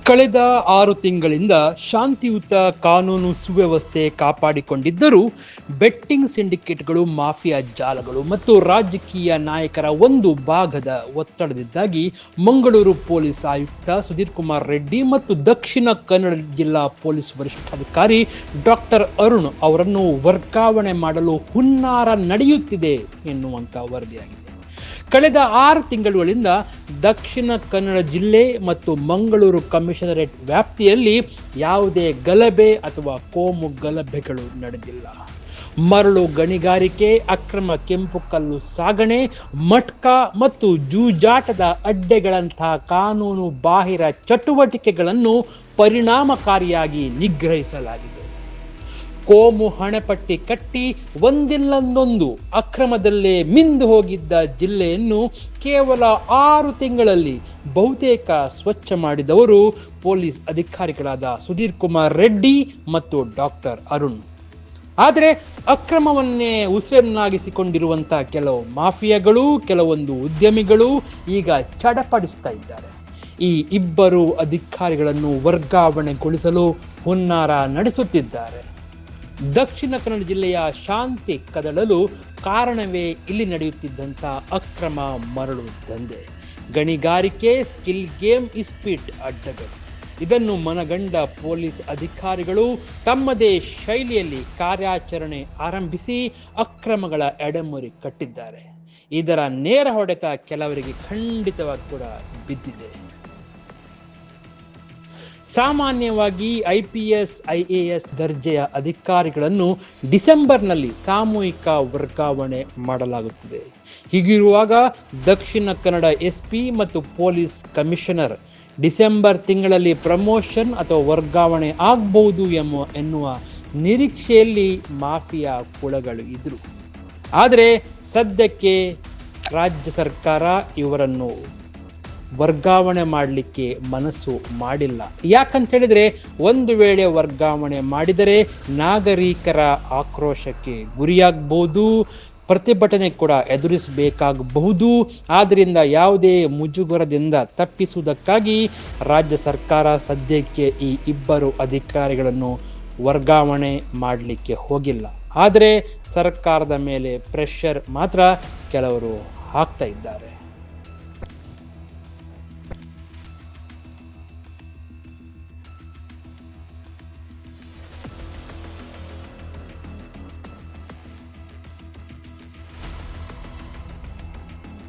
ಕಳೆದ 6 ತಿಂಗಳಿಂದ ಶಾಂತಿಯುತ ಕಾನೂನು ಸುವ್ಯವಸ್ಥೆ ಕಾಪಾಡಿಕೊಂಡಿದ್ದರೂ ಬೆಟ್ಟಿಂಗ್ ಸಿಂಡಿಕೇಟ್ಗಳು, ಮಾಫಿಯಾ ಜಾಲಗಳು ಮತ್ತು ರಾಜಕೀಯ ನಾಯಕರ ಒಂದು ಭಾಗದ ಒತ್ತಡದಿಂದಾಗಿ ಮಂಗಳೂರು ಪೊಲೀಸ್ ಆಯುಕ್ತ ಸುಧೀರ್ ಕುಮಾರ್ ರೆಡ್ಡಿ ಮತ್ತು ದಕ್ಷಿಣ ಕನ್ನಡ ಜಿಲ್ಲಾ ಪೊಲೀಸ್ ವರಿಷ್ಠಾಧಿಕಾರಿ ಡಾಕ್ಟರ್ ಅರುಣ್ ಅವರನ್ನು ವರ್ಗಾವಣೆ ಮಾಡಲು ಹುನ್ನಾರ ನಡೆಯುತ್ತಿದೆ ಎನ್ನುವಂಥ ವರದಿಯಾಗಿದೆ. ಕಳೆದ 6 ತಿಂಗಳುಗಳಿಂದ ದಕ್ಷಿಣ ಕನ್ನಡ ಜಿಲ್ಲೆ ಮತ್ತು ಮಂಗಳೂರು ಕಮಿಷನರೇಟ್ ವ್ಯಾಪ್ತಿಯಲ್ಲಿ ಯಾವುದೇ ಗಲಭೆ ಅಥವಾ ಕೋಮು ಗಲಭೆಗಳು ನಡೆದಿಲ್ಲ. ಮರಳು ಗಣಿಗಾರಿಕೆ, ಅಕ್ರಮ ಕೆಂಪು ಕಲ್ಲು ಸಾಗಣೆ, ಮಟ್ಕಾ ಮತ್ತು ಜೂಜಾಟದ ಅಡ್ಡೆಗಳಂತಹ ಕಾನೂನು ಬಾಹಿರ ಚಟುವಟಿಕೆಗಳನ್ನು ಪರಿಣಾಮಕಾರಿಯಾಗಿ ನಿಗ್ರಹಿಸಲಾಗಿದೆ. ಕೋಮು ಹಣೆಪಟ್ಟಿ ಕಟ್ಟಿ ಒಂದಿಲ್ಲೊಂದೊಂದು ಅಕ್ರಮದಲ್ಲೇ ಮಿಂದು ಹೋಗಿದ್ದ ಜಿಲ್ಲೆಯನ್ನು ಕೇವಲ 6 ತಿಂಗಳಲ್ಲಿ ಬಹುತೇಕ ಸ್ವಚ್ಛ ಮಾಡಿದವರು ಪೊಲೀಸ್ ಅಧಿಕಾರಿಗಳಾದ ಸುಧೀರ್ ಕುಮಾರ್ ರೆಡ್ಡಿ ಮತ್ತು ಡಾಕ್ಟರ್ ಅರುಣ್. ಆದರೆ ಅಕ್ರಮವನ್ನೇ ಉಸಿರನ್ನಾಗಿಸಿಕೊಂಡಿರುವಂಥ ಕೆಲವು ಮಾಫಿಯಾಗಳು, ಕೆಲವೊಂದು ಉದ್ಯಮಿಗಳು ಈಗ ಚಡಪಡಿಸ್ತಾ ಇದ್ದಾರೆ. ಈ ಇಬ್ಬರು ಅಧಿಕಾರಿಗಳನ್ನು ವರ್ಗಾವಣೆಗೊಳಿಸಲು ಹುನ್ನಾರ ನಡೆಸುತ್ತಿದ್ದಾರೆ. ದಕ್ಷಿಣ ಕನ್ನಡ ಜಿಲ್ಲೆಯ ಶಾಂತಿ ಕದಳಲು ಕಾರಣವೇ ಇಲ್ಲಿ ನಡೆಯುತ್ತಿದ್ದಂಥ ಅಕ್ರಮ ಮರಳು ದಂಧೆ, ಗಣಿಗಾರಿಕೆ, ಸ್ಕಿಲ್ ಗೇಮ್, ಇಸ್ಪೀಟ್ ಅಡ್ಡಗಳು. ಇದನ್ನು ಮನಗಂಡ ಪೊಲೀಸ್ ಅಧಿಕಾರಿಗಳು ತಮ್ಮದೇ ಶೈಲಿಯಲ್ಲಿ ಕಾರ್ಯಾಚರಣೆ ಆರಂಭಿಸಿ ಅಕ್ರಮಗಳ ಎಡೆಮುರಿ ಕಟ್ಟಿದ್ದಾರೆ. ಇದರ ನೇರ ಹೊಡೆತ ಕೆಲವರಿಗೆ ಖಂಡಿತವಾಗಿ ಕೂಡ ಬಿದ್ದಿದೆ. ಸಾಮಾನ್ಯವಾಗಿ IPS, IAS ದರ್ಜೆಯ ಅಧಿಕಾರಿಗಳನ್ನು ಡಿಸೆಂಬರ್ನಲ್ಲಿ ಸಾಮೂಹಿಕ ವರ್ಗಾವಣೆ ಮಾಡಲಾಗುತ್ತದೆ. ಹೀಗಿರುವಾಗ ದಕ್ಷಿಣ ಕನ್ನಡ SP ಮತ್ತು ಪೊಲೀಸ್ ಕಮಿಷನರ್ ಡಿಸೆಂಬರ್ ತಿಂಗಳಲ್ಲಿ ಪ್ರಮೋಷನ್ ಅಥವಾ ವರ್ಗಾವಣೆ ಆಗಬಹುದು ಎನ್ನುವ ನಿರೀಕ್ಷೆಯಲ್ಲಿ ಮಾಫಿಯಾ ಕುಳಗಳು ಇದ್ದರು. ಆದರೆ ಸದ್ಯಕ್ಕೆ ರಾಜ್ಯ ಸರ್ಕಾರ ಇವರನ್ನು ವರ್ಗಾವಣೆ ಮಾಡಲಿಕ್ಕೆ ಮನಸ್ಸು ಮಾಡಿಲ್ಲ. ಯಾಕಂತ ಹೇಳಿದರೆ, ಒಂದು ವೇಳೆ ವರ್ಗಾವಣೆ ಮಾಡಿದರೆ ನಾಗರಿಕರ ಆಕ್ರೋಶಕ್ಕೆ ಗುರಿಯಾಗಬಹುದು, ಪ್ರತಿಭಟನೆ ಕೂಡ ಎದುರಿಸಬೇಕಾಗಬಹುದು. ಆದ್ದರಿಂದ ಯಾವುದೇ ಮುಜುಗರದಿಂದ ತಪ್ಪಿಸುವುದಕ್ಕಾಗಿ ರಾಜ್ಯ ಸರ್ಕಾರ ಸದ್ಯಕ್ಕೆ ಈ ಇಬ್ಬರು ಅಧಿಕಾರಿಗಳನ್ನು ವರ್ಗಾವಣೆ ಮಾಡಲಿಕ್ಕೆ ಹೋಗಿಲ್ಲ. ಆದರೆ ಸರ್ಕಾರದ ಮೇಲೆ ಪ್ರೆಷರ್ ಮಾತ್ರ ಕೆಲವರು ಹಾಕ್ತಾ ಇದ್ದಾರೆ.